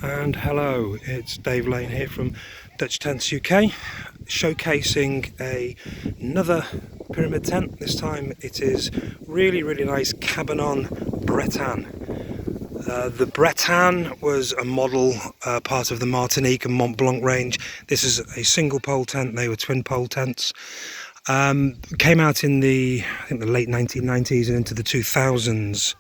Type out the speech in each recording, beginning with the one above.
And hello, it's Dave Lane here from Dutch Tents UK, showcasing another pyramid tent. This time it is really nice Cabanon Bretagne. The Bretagne was a model part of the Martinique and Mont Blanc range. This is a single pole tent, they were twin pole tents. Came out in I think the late 1990s and into the 2000s.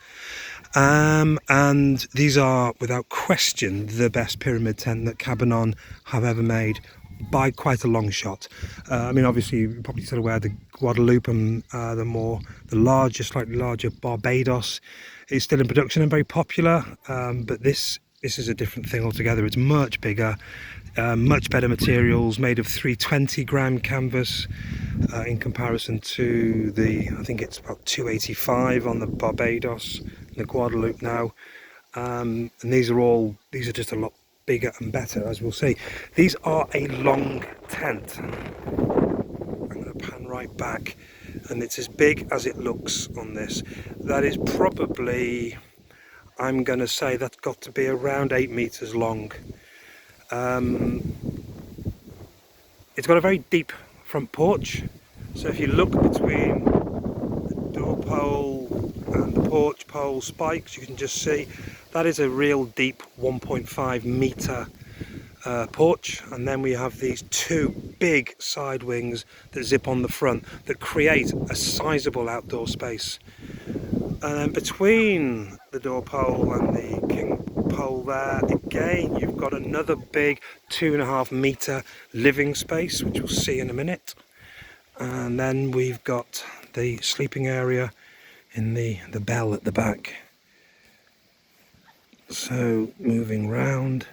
And these are without question the best pyramid tent that Cabanon have ever made by quite a long shot. I mean, obviously you're probably still aware the Guadeloupe and slightly larger Barbados is still in production and very popular, but this is a different thing altogether. It's much bigger, much better materials, made of 320-gram canvas in comparison to I think it's about 285 on the Barbados, the Guadeloupe now, and these are just a lot bigger and better, as we'll see. These are a long tent. I'm going to pan right back, and it's as big as it looks on this. That is probably, I'm going to say that's got to be around 8 meters long. It's got a very deep front porch, so if you look between the door pole and the porch pole spikes, you can just see that is a real deep 1.5 meter porch. And then we have these two big side wings that zip on the front that create a sizable outdoor space. And then between the door pole and the king pole there, again you've got another big 2.5 meter living space, which we'll see in a minute. And then we've got the sleeping area in the bell at the back. So moving round,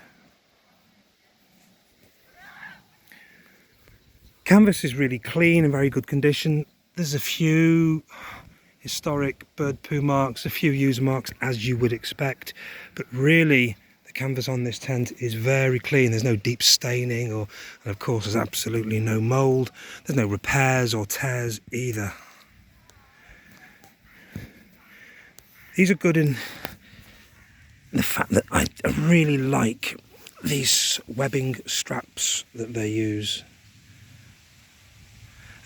canvas is really clean and very good condition. There's a few historic bird poo marks, a few user marks, as you would expect, but really the canvas on this tent is very clean. There's no deep staining, and of course there's absolutely no mould. There's no repairs or tears either. These are good in the fact that I really like these webbing straps that they use.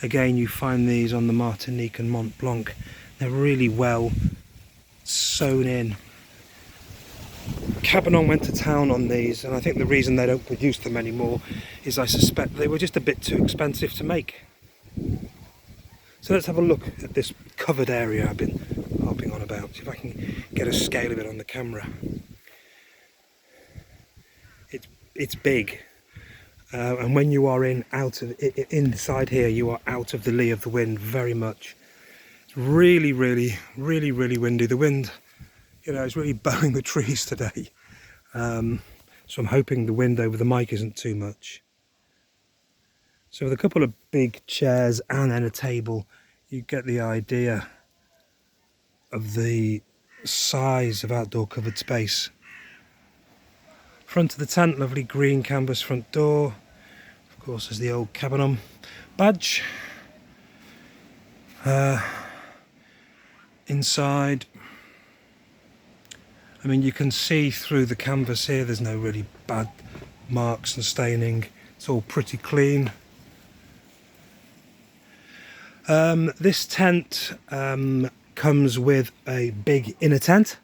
Again, you find these on the Martinique and Mont Blanc. They're really well sewn in. Cabanon went to town on these, and I think the reason they don't produce them anymore is I suspect they were just a bit too expensive to make. So let's have a look at this covered area I've been harping on about. See if I can get a scale of it on the camera. It's big, and when you are inside here, you are out of the lee of the wind very much. It's really windy. The wind, it's really bowing the trees today. So I'm hoping the wind over the mic isn't too much. So with a couple of big chairs and then a table, you get the idea of the size of outdoor covered space. Front of the tent, lovely green canvas front door. Of course, there's the old Cabanon badge. Inside, I mean, you can see through the canvas here, there's no really bad marks and staining. It's all pretty clean. This tent comes with a big inner tent.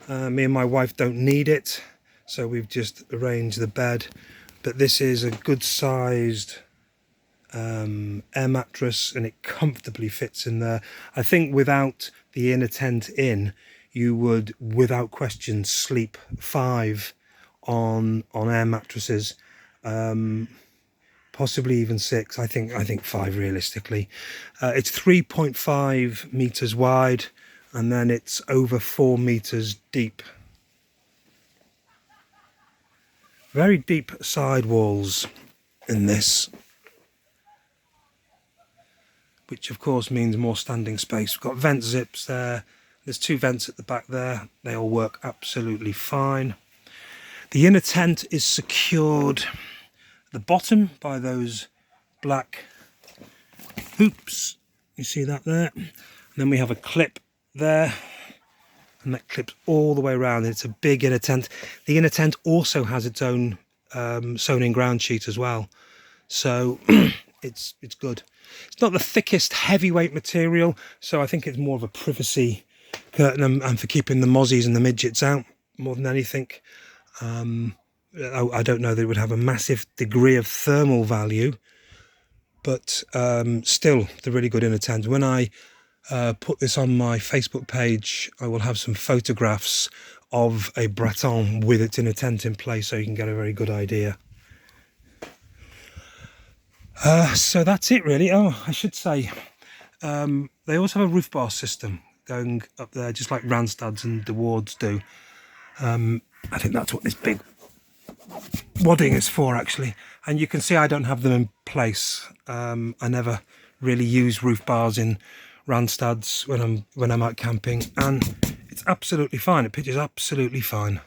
Me and my wife don't need it, so we've just arranged the bed. But this is a good sized air mattress, and it comfortably fits in there. I think without the inner tent in, you would without question sleep 5 on air mattresses, possibly even 6. I think 5 realistically. It's 3.5 meters wide, and then it's over 4 meters deep. Very deep side walls in this, which of course means more standing space. We've got vent zips there. There's 2 vents at the back there. They all work absolutely fine. The inner tent is secured at the bottom by those black hoops. You see that there? And then we have a clip there and that clips all the way around. It's a big inner tent. The inner tent also has its own sewn in ground sheet as well, so it's good. It's not the thickest heavyweight material, so I think it's more of a privacy curtain and for keeping the mozzies and the midgets out more than anything. I don't know that it would have a massive degree of thermal value, but still, it's a really good inner tent. When I put this on my Facebook page, I will have some photographs of a Bretagne with its inner tent in place, so you can get a very good idea. So that's it really. Oh, I should say, they also have a roof bar system going up there, just like Randstad's and the Wards do. I think that's what this big wadding is for, actually. And you can see I don't have them in place. I never really use roof bars in Randstad's when I'm out camping, and it's absolutely fine. It pitches absolutely fine.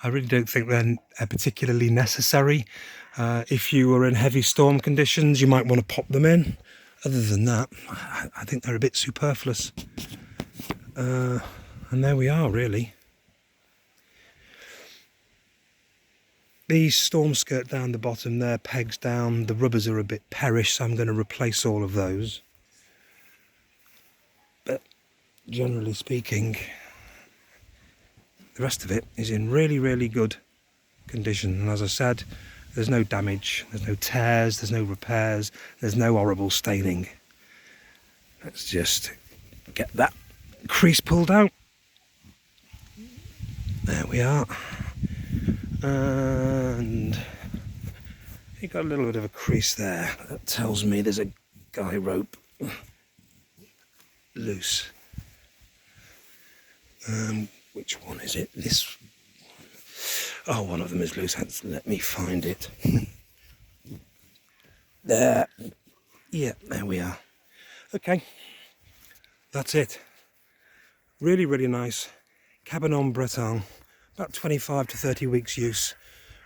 I really don't think they're particularly necessary. If you were in heavy storm conditions, you might want to pop them in. Other than that, I think they're a bit superfluous. And there we are, really. These storm skirt down the bottom there, pegs down, the rubbers are a bit perish, so I'm going to replace all of those. But generally speaking, the rest of it is in really, really good condition. And as I said, there's no damage, there's no tears, there's no repairs, there's no horrible staining. Let's just get that crease pulled out. There we are. And you got a little bit of a crease there. That tells me there's a guy rope loose. Which one is it? This. Oh, one of them is loose. Let me find it. There. Yeah, there we are. Okay, that's it. Really, really nice Cabanon Bretagne. About 25 to 30 weeks use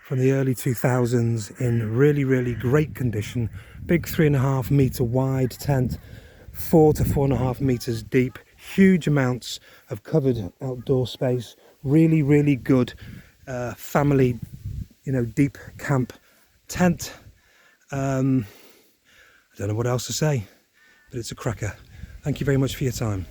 from the early 2000s in really, really great condition. Big 3.5 metre wide tent, 4 to 4.5 metres deep, huge amounts of covered outdoor space. Really, really good family, deep camp tent. I don't know what else to say, but it's a cracker. Thank you very much for your time.